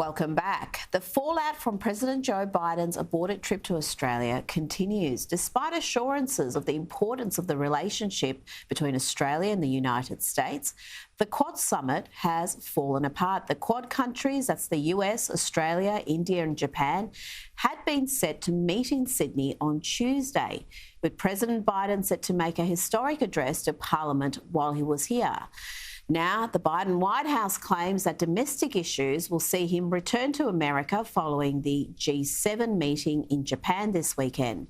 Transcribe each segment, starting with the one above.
Welcome back. The fallout from President Joe Biden's aborted trip to Australia continues, despite assurances of the importance of the relationship between Australia and the United States. The Quad summit has fallen apart. The Quad countries, that's the US, Australia, India and Japan, had been set to meet in Sydney on Tuesday, with President Biden set to make a historic address to Parliament while he was here. Now, the Biden White House claims that domestic issues will see him return to America following the G7 meeting in Japan this weekend.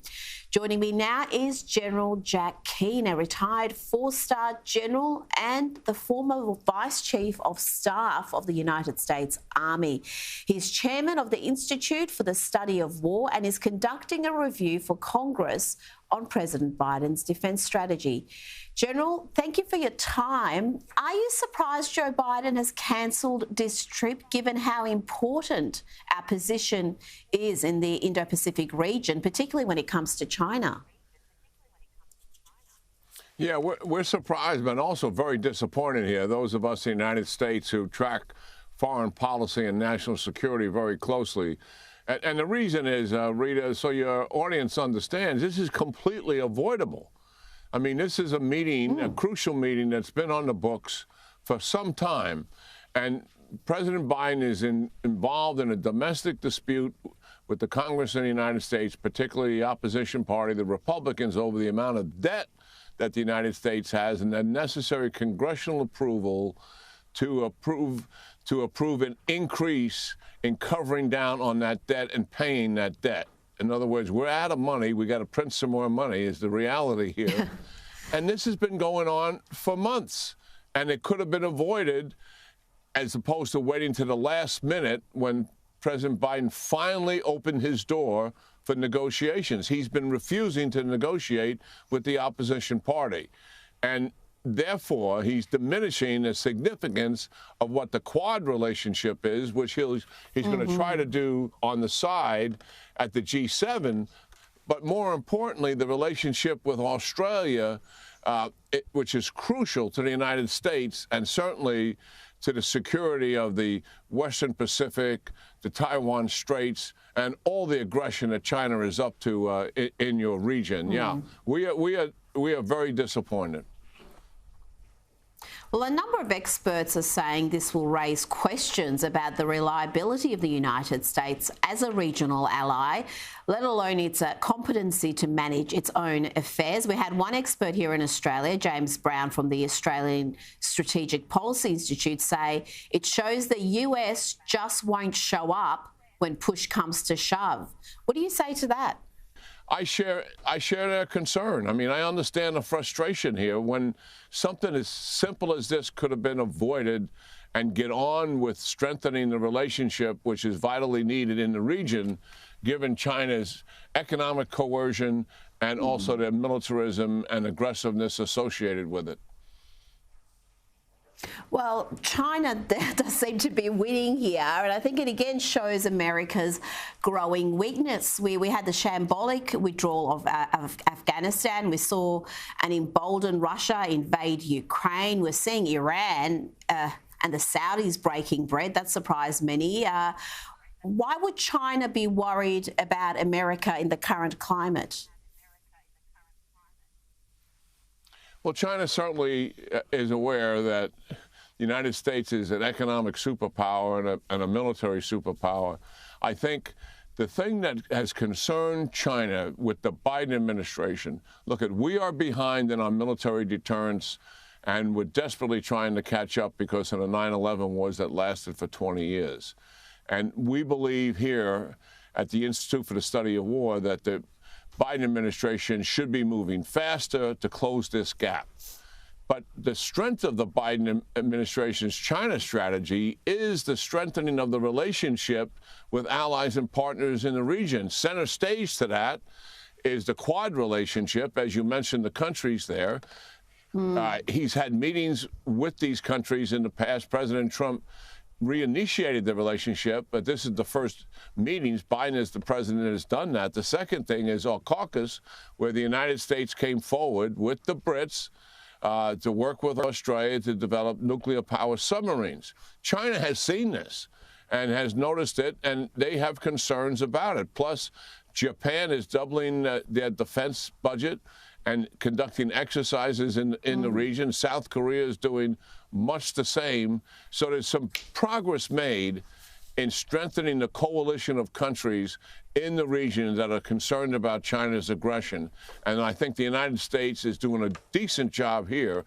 Joining me now is General Jack Keane, a retired four-star general and the former Vice Chief of Staff of the United States Army. He's chairman of the Institute for the Study of War and is conducting a review for Congress on President Biden's defence strategy. General, thank you for your time. Are you surprised Joe Biden has cancelled this trip, given how important our position is in the Indo-Pacific region, particularly when it comes to China? Yeah, we're surprised, but also very disappointed here. Those of us in the United States who track foreign policy and national security very closely. And the reason is, Rita, so your audience understands, this is completely avoidable. I mean, this is a meeting, a crucial meeting that's been on the books for some time. And President Biden is involved in a domestic dispute with the Congress in the United States, particularly the opposition party, the Republicans, over the amount of debt that the United States has and the necessary congressional approval to approve an increase in covering down on that debt and paying that debt. In other words, we're out of money. We got to print some more money is the reality here. And this has been going on for months. And it could have been avoided as opposed to waiting to the last minute when President Biden finally opened his door for negotiations. He's been refusing to negotiate with the opposition party. And therefore, he's diminishing the significance of what the Quad relationship is, which he's going to try to do on the side at the G7. But more importantly, the relationship with Australia, which is crucial to the United States and certainly to the security of the Western Pacific, the Taiwan Straits, and all the aggression that China is up to in your region. Yeah, we are very disappointed. Well, a number of experts are saying this will raise questions about the reliability of the United States as a regional ally, let alone its competency to manage its own affairs. We had one expert here in Australia, James Brown from the Australian Strategic Policy Institute, say it shows the US just won't show up when push comes to shove. What do you say to that? I share their concern. I mean, I understand the frustration here when something as simple as this could have been avoided and get on with strengthening the relationship, which is vitally needed in the region, given China's economic coercion and also their militarism and aggressiveness associated with it. Well, China does seem to be winning here, and I think it again shows America's growing weakness. We had the shambolic withdrawal of Afghanistan. We saw an emboldened Russia invade Ukraine. We're seeing Iran and the Saudis breaking bread. That surprised many. Why would China be worried about America in the current climate? Well, China certainly is aware that the United States is an economic superpower and a military superpower. I think the thing that has concerned China with the Biden administration, we are behind in our military deterrence, and we're desperately trying to catch up because of the 9/11 wars that lasted for 20 years. And we believe here at the Institute for the Study of War that the Biden administration should be moving faster to close this gap. But the strength of the Biden administration's China strategy is the strengthening of the relationship with allies and partners in the region. Center stage to that is the Quad relationship, as you mentioned, the countries there. He's had meetings with these countries in the past. President Trump reinitiated the relationship, but this is the first meetings. Biden, as the president, has done that. The second thing is AUKUS, where the United States came forward with the Brits to work with Australia to develop nuclear power submarines. China has seen this. and has noticed it, and they have concerns about it. Plus, Japan is doubling their defense budget and conducting exercises in the region. South Korea is doing much the same. So there's some progress made in strengthening the coalition of countries in the region that are concerned about China's aggression. And I think the United States is doing a decent job here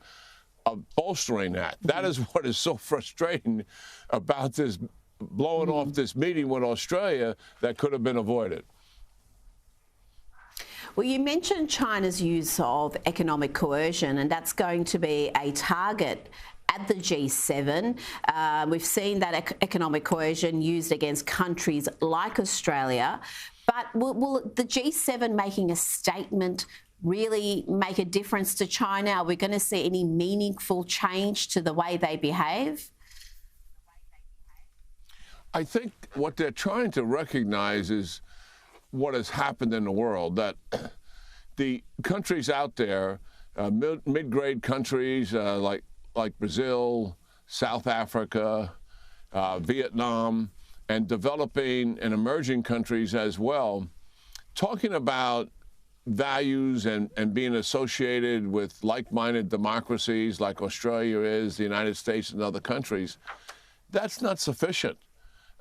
of bolstering that. That is what is so frustrating about this blowing off this meeting with Australia that could have been avoided. Well, you mentioned China's use of economic coercion, and that's going to be a target at the G7. We've seen that economic coercion used against countries like Australia. But will the G7 making a statement really make a difference to China? Are we going to see any meaningful change to the way they behave? I think what they're trying to recognize is what has happened in the world, that the countries out there, mid-grade countries like Brazil, South Africa, Vietnam, and developing and emerging countries as well, talking about values and being associated with like-minded democracies like Australia is, the United States, and other countries, that's not sufficient.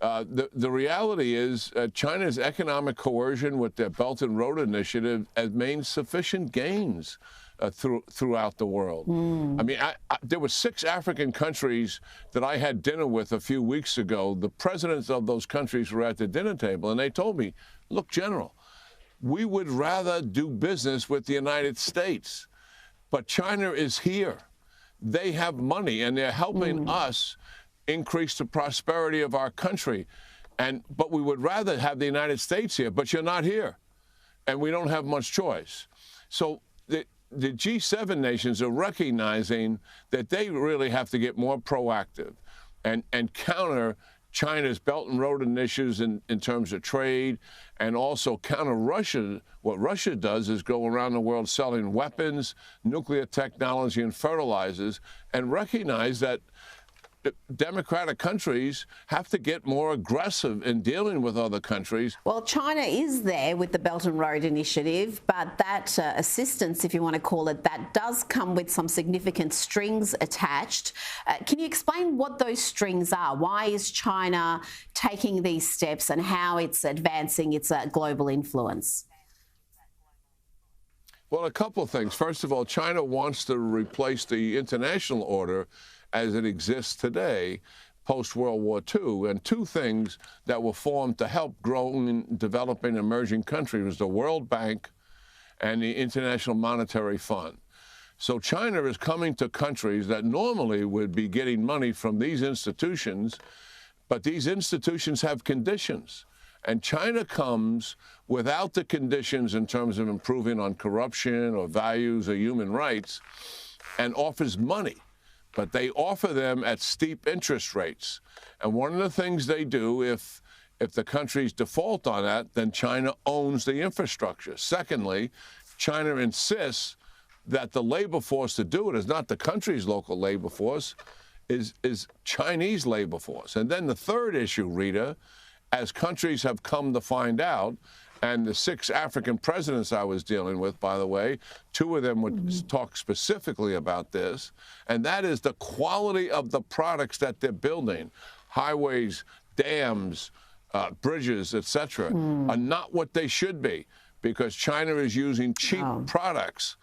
The reality is China's economic coercion with their Belt and Road Initiative has made sufficient gains throughout the world. I mean, there were 6 African countries that I had dinner with a few weeks ago. The presidents of those countries were at the dinner table, and they told me, look, General, we would rather do business with the United States, but China is here. They have money, and they're helping us increase the prosperity of our country. But we would rather have the United States here, but you're not here, and we don't have much choice. So the G7 nations are recognizing that they really have to get more proactive and counter China's Belt and Road initiatives in terms of trade, and also counter Russia. What Russia does is go around the world selling weapons, nuclear technology, and fertilizers, and recognize that democratic countries have to get more aggressive in dealing with other countries. Well, China is there with the Belt and Road Initiative, but that assistance, if you want to call it that, does come with some significant strings attached. Can you explain what those strings are? Why is China taking these steps and how it's advancing its global influence? Well, a couple of things. First of all, China wants to replace the international order as it exists today, post-World War II. And 2 things that were formed to help growing, developing, emerging countries was the World Bank and the International Monetary Fund. So China is coming to countries that normally would be getting money from these institutions, but these institutions have conditions. And China comes without the conditions in terms of improving on corruption or values or human rights, and offers money. But they offer them at steep interest rates. And one of the things they do, if the countries default on that, then China owns the infrastructure. Secondly, China insists that the labor force to do it is not the country's local labor force, is Chinese labor force. And then the third issue, Rita, as countries have come to find out, and the 6 African presidents I was dealing with, by the way, 2 of them would talk specifically about this, and that is the quality of the products that they're building. Highways, dams, bridges, etc., are not what they should be, because China is using cheap products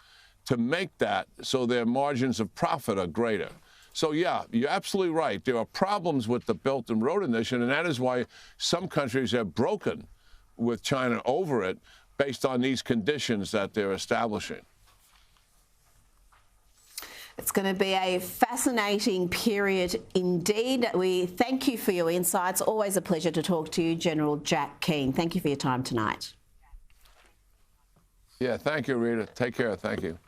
to make that so their margins of profit are greater. So, yeah, you're absolutely right. There are problems with the Belt and Road Initiative, and that is why some countries have broken with China over it based on these conditions that they're establishing. It's going to be a fascinating period indeed. We thank you for your insights. Always a pleasure to talk to you, General Jack Keane. Thank you for your time tonight. Yeah, thank you, Rita. Take care. Thank you.